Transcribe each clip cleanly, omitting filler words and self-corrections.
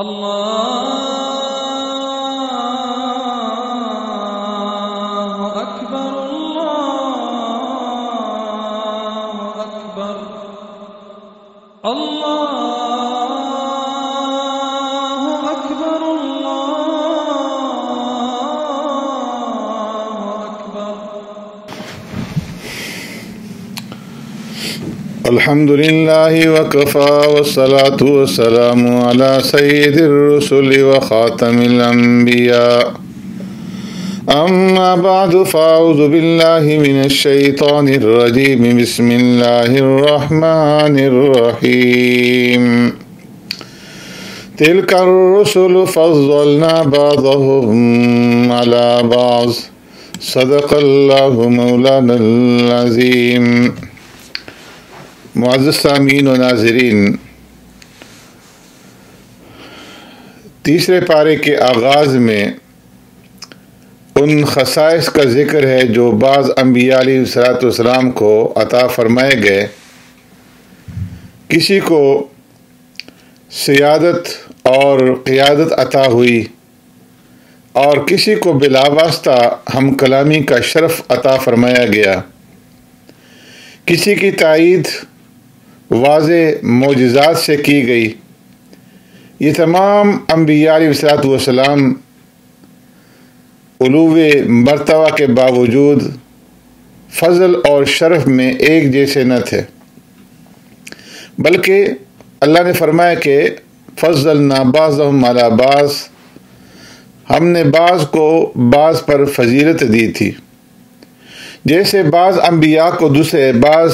الله أكبر الله أكبر الله أكبر الله أكبر. الحمد لله وكفى والصلاة والسلام على سيد الرسل وخاتم الأنبياء أما بعد فأعوذ بالله من الشيطان الرجيم بسم الله الرحمن الرحيم تلك الرسل فضلنا بعضهم على بعض صدق الله مولانا العظيم. معزز سامعین و ناظرین، تیسرے پارے کے آغاز میں ان خصائص کا ذکر ہے جو بعض انبیاء علیہ السلام کو عطا فرمائے گئے. کسی کو سیادت اور قیادت عطا ہوئی اور کسی کو بلا واسطہ ہم کلامی کا شرف عطا فرمایا گیا. کسی کی تائید واضح معجزات سے کی گئی. یہ تمام انبیاء علیہ السلام علو مرتبہ کے باوجود فضل اور شرف میں ایک جیسے نہ تھے، بلکہ اللہ نے فرمایا کہ فضلنا بعضهم علی بعض، ہم نے بعض کو بعض پر فضیلت دی تھی. جیسے بعض انبیاء کو دوسرے بعض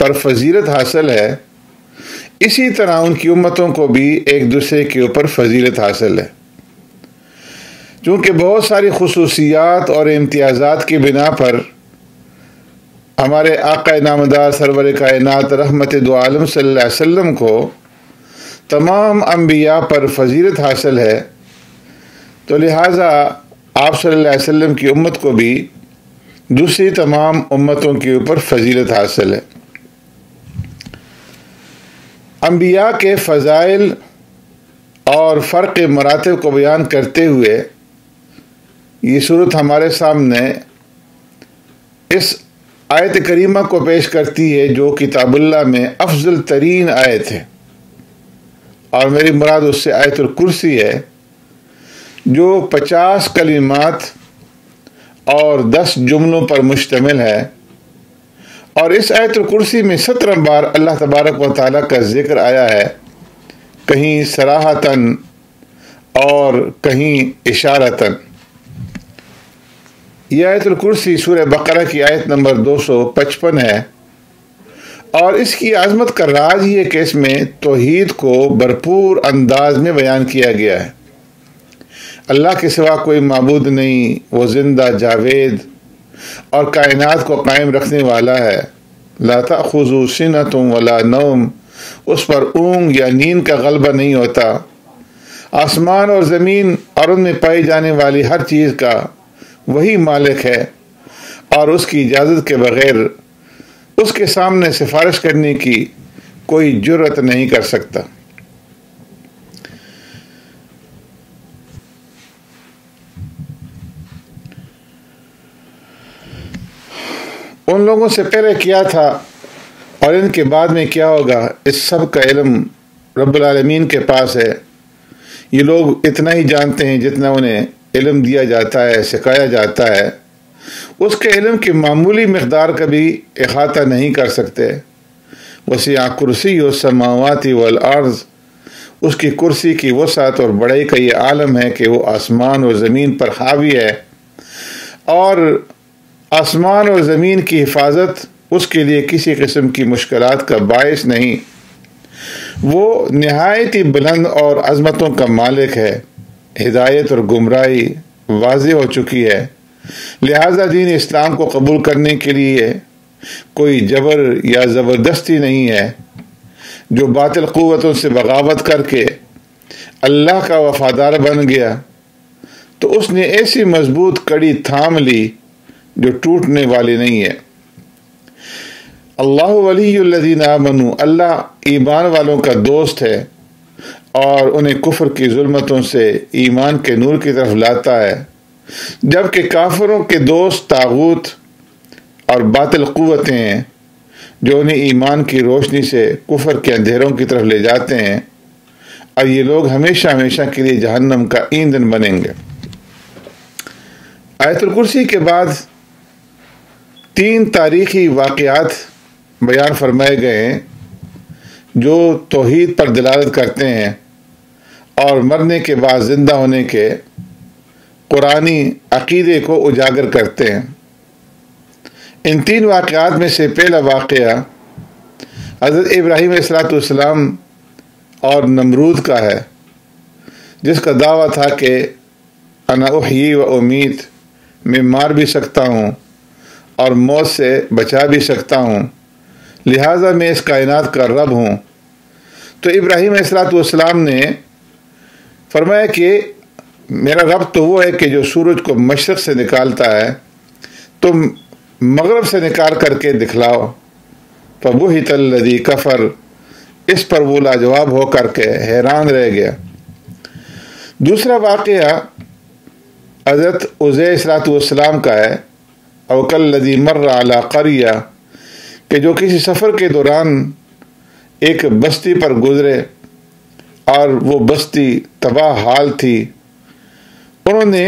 پر فضیلت حاصل ہے، اسی طرح ان کی امتوں کو بھی ایک دوسرے کے اوپر فضیلت حاصل ہے. چونکہ بہت ساری خصوصیات اور امتیازات کی بنا پر ہمارے آقا نامدار سرور کائنات رحمت دو عالم صلی اللہ علیہ وسلم کو تمام انبیاء پر فضیلت حاصل ہے، تو لہٰذا آپ صلی اللہ علیہ وسلم کی امت کو بھی دوسری تمام امتوں کے اوپر فضیلت حاصل ہے. انبیاء کے فضائل اور فرق مراتب کو بیان کرتے ہوئے یہ صورت ہمارے سامنے اس آیت کریمہ کو پیش کرتی ہے جو کتاب اللہ میں افضل ترین آیت ہے، اور میری مراد اس سے آیت الکرسی ہے جو 50 کلمات اور 10 جملوں پر مشتمل ہے. اور اس آیت الکرسی میں 17 بار اللہ تبارک و تعالیٰ کا ذکر آیا ہے، کہیں صراحتاً اور کہیں اشارتاً. یہ آیت الکرسی سورہ بقرہ کی آیت نمبر 255 ہے، اور اس کی عظمت کا راز یہ کہ اس میں توحید کو بھرپور انداز میں بیان کیا گیا ہے. اللہ کے سوا کوئی معبود نہیں، وہ زندہ جاوید اور کائنات کو قائم رکھنے والا ہے. لا تأخذہ سنۃ ولا نوم، اس پر اونگ یا نیند کا غلبہ نہیں ہوتا. آسمان اور زمین اور ان میں پائی جانے والی ہر چیز کا وہی مالک ہے، اور اس کی اجازت کے بغیر اس کے سامنے سفارش کرنے کی کوئی جرأت نہیں کر سکتا. ان لوگوں سے پہلے کیا تھا اور ان کے بعد میں کیا ہوگا، اس سب کا علم رب العالمین کے پاس ہے. یہ لوگ اتنا ہی جانتے ہیں جتنا انہیں علم دیا جاتا ہے، سکھایا جاتا ہے. اس کے علم کی معمولی مقدار کا بھی احاطہ نہیں کر سکتے. وسع کرسی السماوات والارض، اس کی کرسی کی وسعت اور بڑائی کا یہ عالم ہے کہ وہ آسمان اور زمین پر حاوی ہے، اور آسمان اور زمین کی حفاظت اس کے لیے کسی قسم کی مشکلات کا باعث نہیں. وہ نہایت ہی بلند اور عظمتوں کا مالک ہے. ہدایت اور گمراہی واضح ہو چکی ہے، لہذا دین اسلام کو قبول کرنے کے لیے کوئی جبر یا زبردستی نہیں ہے. جو باطل قوتوں سے بغاوت کر کے اللہ کا وفادار بن گیا تو اس نے ایسی مضبوط کڑی تھام لی جو ٹوٹنے والی نہیں ہے. اللہ ولی الذین آمنوا، اللہ ایمان والوں کا دوست ہے. اور انہیں کفر کی ظلمتوں سے ایمان کے نور کی طرف لاتا ہے، جبکہ کافروں کے دوست طاغوت اور باطل قوتیں ہیں جو انہیں ایمان کی روشنی سے کفر کے اندھیروں کی طرف لے جاتے ہیں، اور یہ لوگ ہمیشہ ہمیشہ کے لیے جہنم کا ایندھن بنیں گے۔ آیت الکرسی کے بعد 3 تاریخی واقعات بیان فرمائے گئے ہیں جو توحید پر دلالت کرتے ہیں اور مرنے کے بعد زندہ ہونے کے قرآنی عقیدے کو اجاگر کرتے ہیں۔ ان 3 واقعات میں سے پہلا واقعہ حضرت ابراہیم علیہ السلام اور نمرود کا ہے، جس کا دعویٰ تھا کہ انا احیی و امیت، میں مار بھی سکتا ہوں اور موت سے بچا بھی سکتا ہوں، لہٰذا میں اس کائنات کا رب ہوں۔ تو ابراہیم علیہ السلام نے فرمایا کہ میرا رب تو وہ ہے کہ جو سورج کو مشرق سے نکالتا ہے، تم مغرب سے نکال کر کے دکھلاؤ۔ فبہت الذی کفر، اس پر وہ لاجواب ہو کر کے حیران رہ گیا۔ دوسرا واقعہ حضرت عزیر علیہ السلام کا ہے، او کالذی مر علی قریہ، کہ جو کسی سفر کے دوران ایک بستی پر گزرے اور وہ بستی تباہ حال تھی۔ انہوں نے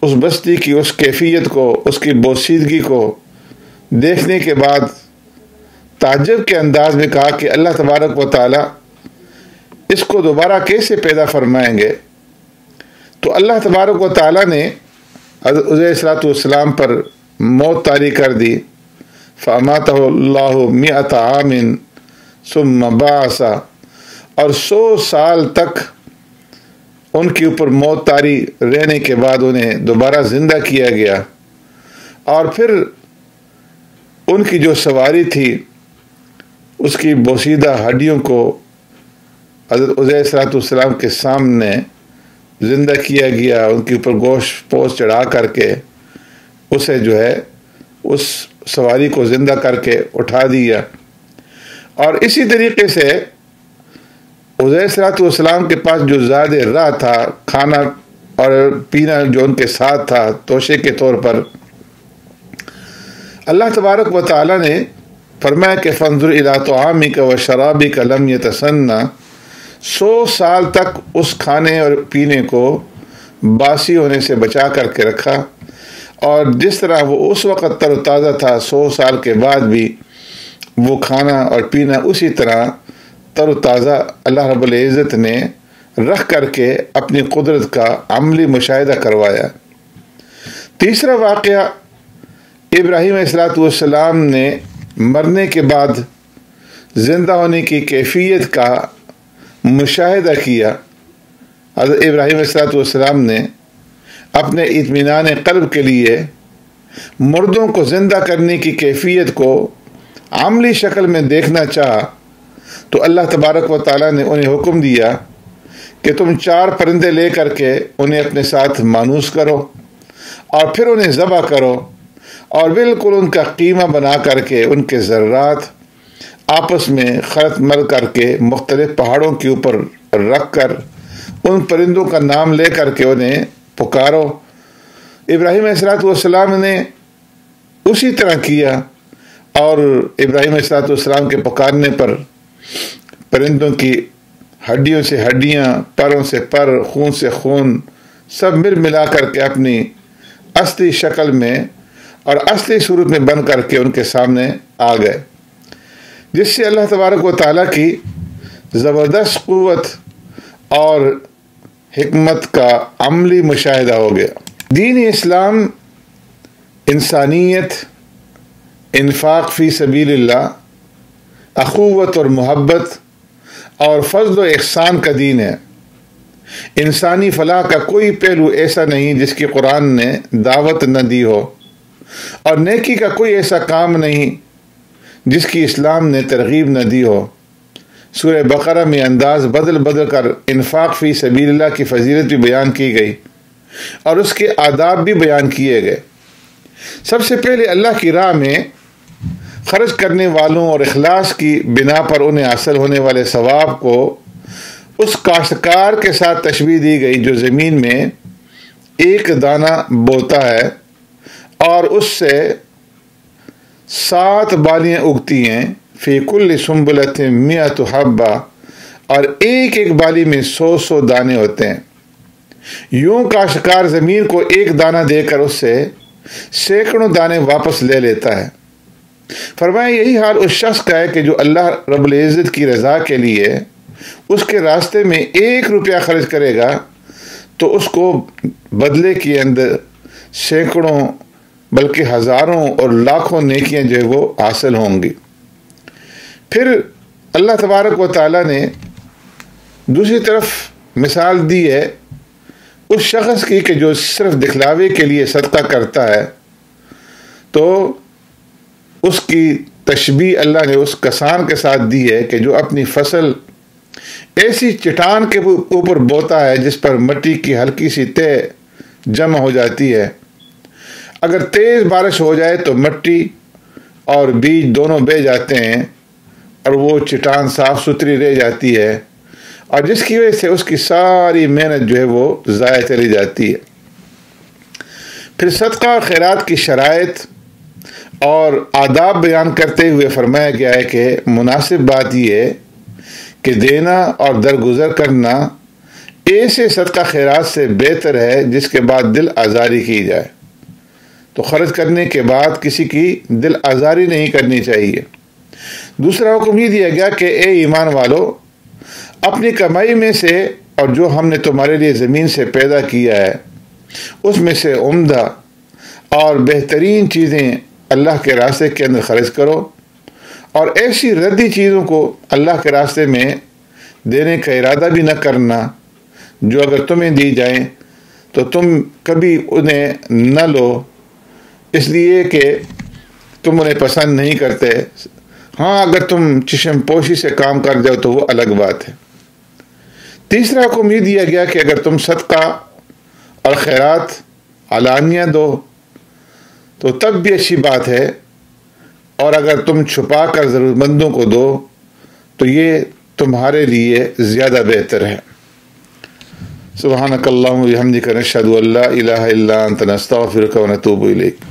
اس بستی کی اس کیفیت کو، اس کی بوسیدگی کو دیکھنے کے بعد تعجب کے انداز میں کہا کہ اللہ تبارک و تعالی اس کو دوبارہ کیسے پیدا فرمائیں گے؟ تو اللہ تبارک و تعالی نے حضرت عزیر علیہ السلام پر موت طاری کر دی۔ فاماتہ اللہ 100 عام ثم بعث، اور 100 سال تک ان کے اوپر موت طاری رہنے کے بعد انہیں دوبارہ زندہ کیا گیا، اور پھر ان کی جو سواری تھی اس کی بوسیدہ ہڈیوں کو حضرت عزیر علیہ السلام کے سامنے زندہ کیا گیا، ان کے اوپر گوشت پوش چڑھا کر کے اسے جو ہے اس سواری کو زندہ کر کے اٹھا دیا۔ اور اسی طریقے سے عزیر علیہ السلام کے پاس جو زاد راہ تھا، کھانا اور پینا جو ان کے ساتھ تھا توشے کے طور پر، اللہ تبارک و تعالی نے فرمایا کہ فانظر الی طعامک و شرابک لم یتسنہ، 100 سال تک اس کھانے اور پینے کو باسی ہونے سے بچا کر کے رکھا، اور جس طرح وہ اس وقت تر و تازہ تھا 100 سال کے بعد بھی وہ کھانا اور پینا اسی طرح تر و تازہ اللہ رب العزت نے رکھ کر کے اپنی قدرت کا عملی مشاہدہ کروایا۔ تیسرا واقعہ ابراہیم علیہ السلام نے مرنے کے بعد زندہ ہونے کی کیفیت کا مشاہدہ کیا۔ حضرت ابراہیم علیہ السلام نے اپنے اطمینان قلب کے لیے مردوں کو زندہ کرنے کی کیفیت کو عملی شکل میں دیکھنا چاہا، تو اللہ تبارک و تعالیٰ نے انہیں حکم دیا کہ تم 4 پرندے لے کر کے انہیں اپنے ساتھ مانوس کرو اور پھر انہیں ذبح کرو، اور بالکل ان کا قیمہ بنا کر کے ان کے ذرات آپس میں خلط مل کر کے مختلف پہاڑوں کے اوپر رکھ کر ان پرندوں کا نام لے کر کے انہیں پکارو۔ ابراہیم علیہ السلام نے اسی طرح کیا، اور ابراہیم علیہ السلام کے پکارنے پر پرندوں کی ہڈیوں سے ہڈیاں، پروں سے پر، خون سے خون سب ملا کر کے اپنی اصلی شکل میں اور اصلی صورت میں بن کر کے ان کے سامنے آ گئے، جس سے اللہ تبارک و تعالیٰ کی زبردست قوت اور حکمت کا عملی مشاہدہ ہو گیا۔ دین اسلام انسانیت، انفاق فی سبیل اللہ، اخوت اور محبت اور فضل و احسان کا دین ہے۔ انسانی فلاح کا کوئی پہلو ایسا نہیں جس کی قرآن نے دعوت نہ دی ہو، اور نیکی کا کوئی ایسا کام نہیں جس کی اسلام نے ترغیب نہ دی ہو۔ سورہ بقرہ میں انداز بدل کر انفاق فی سبیل اللہ کی فضیلت بھی بیان کی گئی اور اس کے آداب بھی بیان کیے گئے۔ سب سے پہلے اللہ کی راہ میں خرچ کرنے والوں اور اخلاص کی بنا پر انہیں حاصل ہونے والے ثواب کو اس کاشتکار کے ساتھ تشبیہ دی گئی جو زمین میں ایک دانہ بوتا ہے اور اس سے 7 بالیاں اگتی ہیں، فی کل سنبلۃ 100 حبہ، اور ایک ایک بالی میں 100 دانے ہوتے ہیں۔ یوں کاشتکار زمین کو ایک دانہ دے کر اس سے سینکڑوں دانے واپس لے لیتا ہے۔ فرمایا یہی حال اس شخص کا ہے کہ جو اللہ رب العزت کی رضا کے لیے اس کے راستے میں 1 روپیہ خرچ کرے گا تو اس کو بدلے کے اندر سینکڑوں بلکہ ہزاروں اور لاکھوں نیکیاں جو ہے وہ حاصل ہوں گی۔ پھر اللہ تبارک و تعالیٰ نے دوسری طرف مثال دی ہے اس شخص کی کہ جو صرف دکھلاوے کے لیے صدقہ کرتا ہے، تو اس کی تشبیہ اللہ نے اس کسان کے ساتھ دی ہے کہ جو اپنی فصل ایسی چٹان کے اوپر بوتا ہے جس پر مٹی کی ہلکی سی تہ جمع ہو جاتی ہے۔ اگر تیز بارش ہو جائے تو مٹی اور بیج دونوں بہہ جاتے ہیں اور وہ چٹان صاف ستھری رہ جاتی ہے، اور جس کی وجہ سے اس کی ساری محنت جو ہے وہ ضائع چلی جاتی ہے۔ پھر صدقہ اور خیرات کی شرائط اور آداب بیان کرتے ہوئے فرمایا گیا ہے کہ مناسب بات یہ ہے کہ دینا اور درگزر کرنا ایسے صدقہ خیرات سے بہتر ہے جس کے بعد دل آزاری کی جائے۔ تو خرچ کرنے کے بعد کسی کی دل آزاری نہیں کرنی چاہیے۔ دوسرا حکم یہ دیا گیا کہ اے ایمان والو، اپنی کمائی میں سے اور جو ہم نے تمہارے لیے زمین سے پیدا کیا ہے اس میں سے عمدہ اور بہترین چیزیں اللہ کے راستے کے اندر خرچ کرو، اور ایسی ردی چیزوں کو اللہ کے راستے میں دینے کا ارادہ بھی نہ کرنا جو اگر تمہیں دی جائیں تو تم کبھی انہیں نہ لو، اس لیے کہ تم انہیں پسند نہیں کرتے۔ ہاں، اگر تم چشم پوشی سے کام کر جاؤ تو وہ الگ بات ہے۔ تیسرا حکم یہ دیا گیا کہ اگر تم صدقہ اور خیرات علانیہ دو تو تب بھی اچھی بات ہے، اور اگر تم چھپا کر ضرورت مندوں کو دو تو یہ تمہارے لیے زیادہ بہتر ہے۔ سبحانک اللہم و بحمدک، نشہد ان لا الہ الا انت، نستغفرک و نتوب الیک۔